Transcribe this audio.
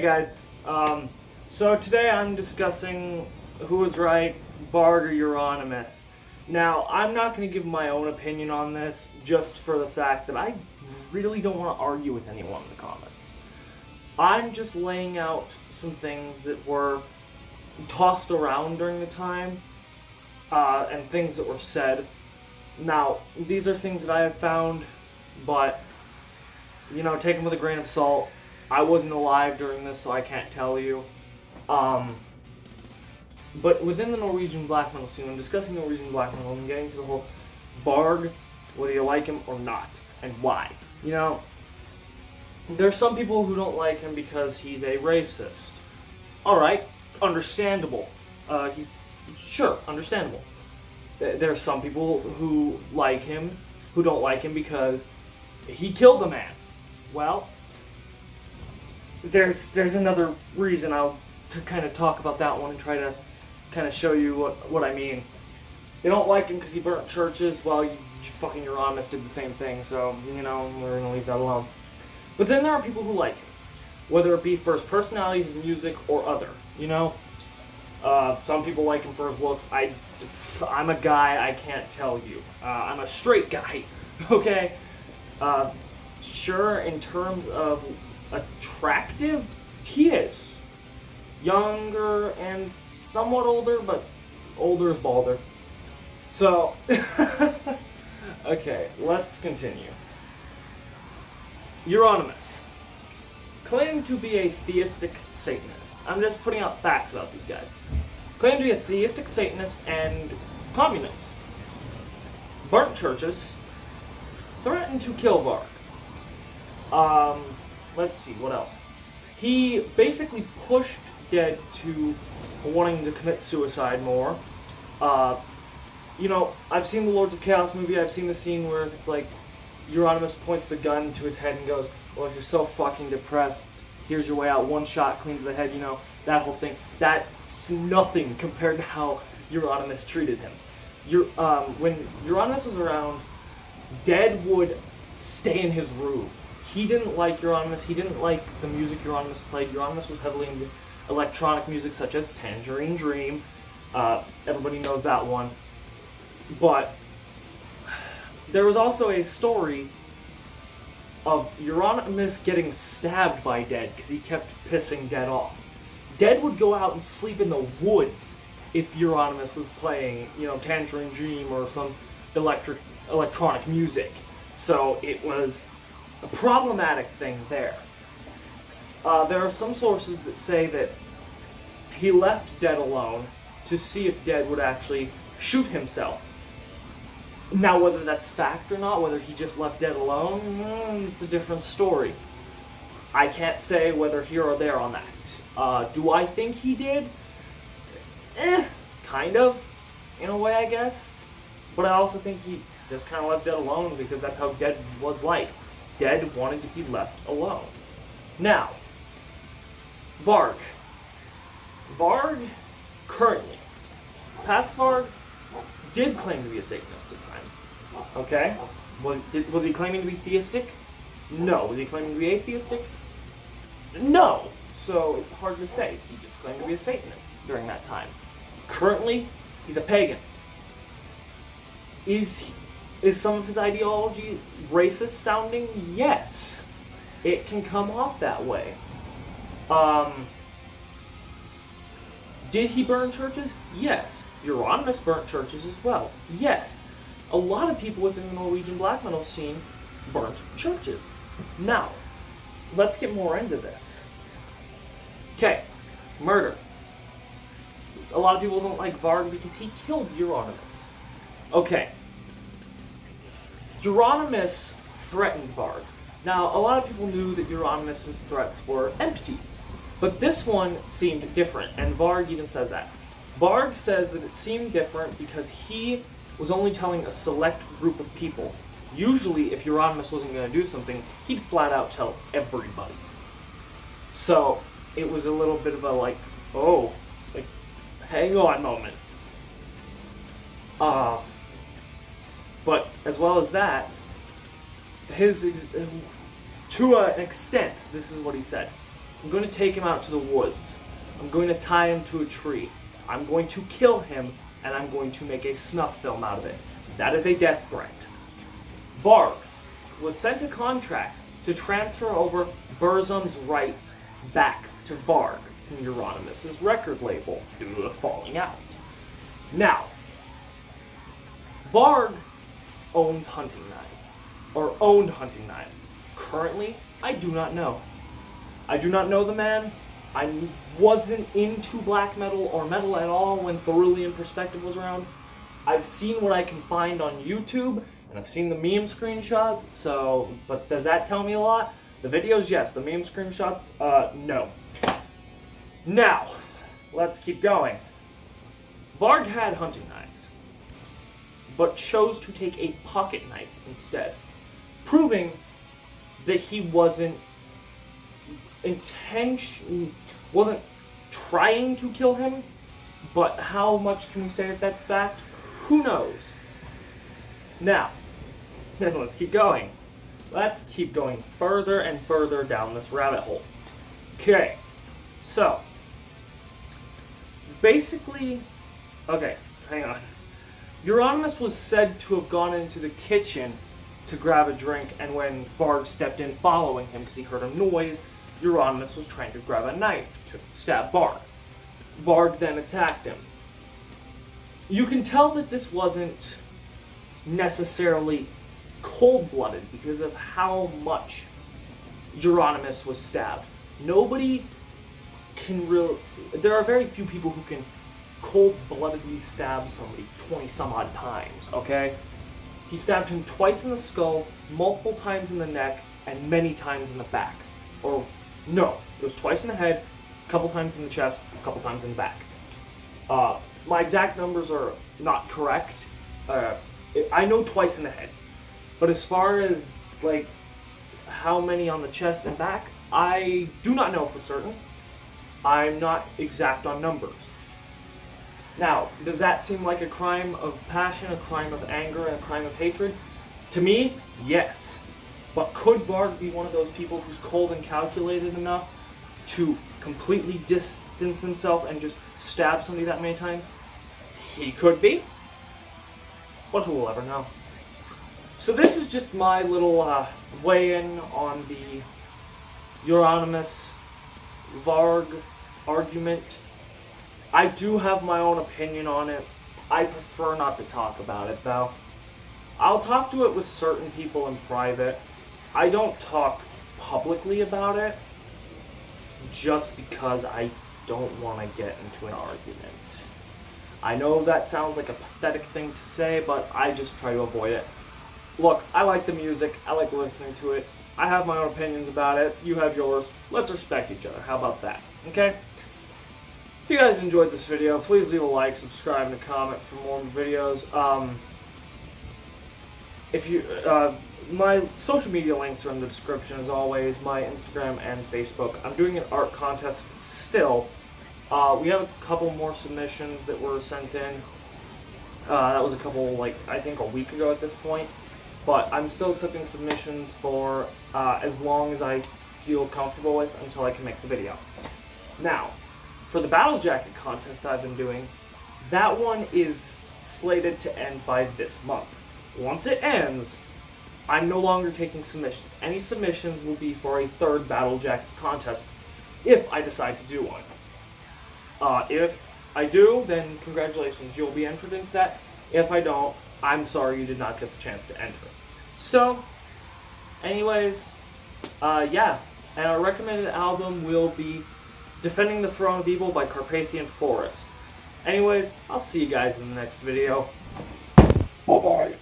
guys, so today I'm discussing who was right, Varg or Euronymous. Now, I'm not going to give my own opinion on this, just for the fact that I really don't want to argue with anyone in the comments. I'm just laying out some things that were tossed around during the time, and things that were said. Now, these are things that I have found, but, you know, take them with a grain of salt. I wasn't alive during this, so I can't tell you. But within the Norwegian black metal scene, I'm discussing Norwegian black metal and getting to the whole Varg, whether you like him or not, and why. You know, there's some people who don't like him because he's a racist. Alright, understandable. Sure, understandable. There are some people who like him, who don't like him because he killed a man. Well, there's another reason I'll kind of talk about that one and try to kind of show you what I mean. They don't like him because he burnt churches. Well, fucking Euronymous did the same thing, so, you know, we're gonna leave that alone. But then there are people who like him, whether it be for his personality, his music, or other, you know? Some people like him for his looks. I'm a guy, I can't tell you. I'm a straight guy, okay? Sure, in terms of attractive, he is. Younger and somewhat older, but older is balder. So, okay, let's continue. Euronymous, claiming to be a theistic Satanist. I'm just putting out facts about these guys. Claiming to be a theistic Satanist and communist. Burnt churches. Threatened to kill Varg. Let's see, what else? He basically pushed Dead to wanting to commit suicide more. You know, I've seen the Lords of Chaos movie. I've seen the scene where it's like Euronymous points the gun to his head and goes, well, if you're so fucking depressed, here's your way out. One shot, clean to the head, you know, that whole thing. That's nothing compared to how Euronymous treated him. When Euronymous was around, Dead would stay in his room. He didn't like Euronymous. He didn't like the music Euronymous played. Euronymous was heavily into electronic music such as Tangerine Dream. Everybody knows that one. But there was also a story of Euronymous getting stabbed by Dead because he kept pissing Dead off. Dead would go out and sleep in the woods if Euronymous was playing, you know, Tangerine Dream or some electronic music. So it was a problematic thing there. There are some sources that say that he left Dead alone to see if Dead would actually shoot himself. Now, whether that's fact or not, whether he just left Dead alone, it's a different story. I can't say whether here or there on that. Do I think he did? Kind of, in a way, I guess. But I also think he just kind of left Dead alone because that's how Dead was like. Dead wanted to be left alone. Now, Varg. Varg, currently, past Varg, did claim to be a Satanist at times. Okay? Was he claiming to be theistic? No. Was he claiming to be atheistic? No. So, it's hard to say. He just claimed to be a Satanist during that time. Currently, he's a pagan. Is some of his ideology racist sounding? Yes. It can come off that way. Did he burn churches? Yes. Euronymous burnt churches as well. Yes. A lot of people within the Norwegian black metal scene burnt churches. Now, let's get more into this. Okay. Murder. A lot of people don't like Varg because he killed Euronymous. Okay. Euronymous threatened Varg. Now, a lot of people knew that Euronymous' threats were empty, but this one seemed different, and Varg even says that. Varg says that it seemed different because he was only telling a select group of people. Usually, if Euronymous wasn't going to do something, he'd flat out tell everybody. So, it was a little bit of a like, oh, like, hang on moment. But as well as that, to an extent, this is what he said. I'm going to take him out to the woods. I'm going to tie him to a tree. I'm going to kill him, and I'm going to make a snuff film out of it. That is a death threat. Varg was sent a contract to transfer over Burzum's rights back to Varg from Euronymous' record label due to the falling out. Now, Varg owns hunting knives, or owned hunting knives. Currently, I do not know. I do not know the man. I wasn't into black metal or metal at all when Thorulian Perspective was around. I've seen what I can find on YouTube, and I've seen the meme screenshots, but does that tell me a lot? The videos, yes. The meme screenshots, no. Now, let's keep going. Varg had hunting knives, but chose to take a pocket knife instead, proving that he wasn't trying to kill him, but how much can we say that that's fact? Who knows? Now, let's keep going. Let's keep going further and further down this rabbit hole. Okay, so, basically, okay, hang on. Euronymous was said to have gone into the kitchen to grab a drink, and when Varg stepped in following him because he heard a noise, Euronymous was trying to grab a knife to stab Varg. Varg then attacked him. You can tell that this wasn't necessarily cold-blooded because of how much Euronymous was stabbed. Nobody can really... There are very few people who can cold-bloodedly stab somebody 20-some-odd times, okay? He stabbed him twice in the skull, multiple times in the neck, and many times in the back. Or, no, it was twice in the head, a couple times in the chest, a couple times in the back. My exact numbers are not correct. I know twice in the head. But as far as, like, how many on the chest and back, I do not know for certain. I'm not exact on numbers. Now, does that seem like a crime of passion, a crime of anger, and a crime of hatred? To me, yes. But could Varg be one of those people who's cold and calculated enough to completely distance himself and just stab somebody that many times? He could be. But who will ever know? So this is just my little weigh-in on the Euronymous Varg argument. I do have my own opinion on it. I prefer not to talk about it, though. I'll talk to it with certain people in private. I don't talk publicly about it just because I don't want to get into an argument. I know that sounds like a pathetic thing to say, but I just try to avoid it. Look, I like the music. I like listening to it. I have my own opinions about it. You have yours. Let's respect each other. How about that? Okay? If you guys enjoyed this video, please leave a like, subscribe, and a comment for more videos. My social media links are in the description as always, my Instagram and Facebook. I'm doing an art contest still. We have a couple more submissions that were sent in. That was a couple, I think a week ago at this point. But I'm still accepting submissions for as long as I feel comfortable with until I can make the video. Now, for the Battle Jacket contest I've been doing, that one is slated to end by this month. Once it ends, I'm no longer taking submissions. Any submissions will be for a third Battle Jacket contest if I decide to do one. If I do, then congratulations, you'll be entered into that. If I don't, I'm sorry you did not get the chance to enter. So, anyways, yeah, and our recommended album will be Defending the Throne of Evil by Carpathian Forest. Anyways, I'll see you guys in the next video. Bye-bye.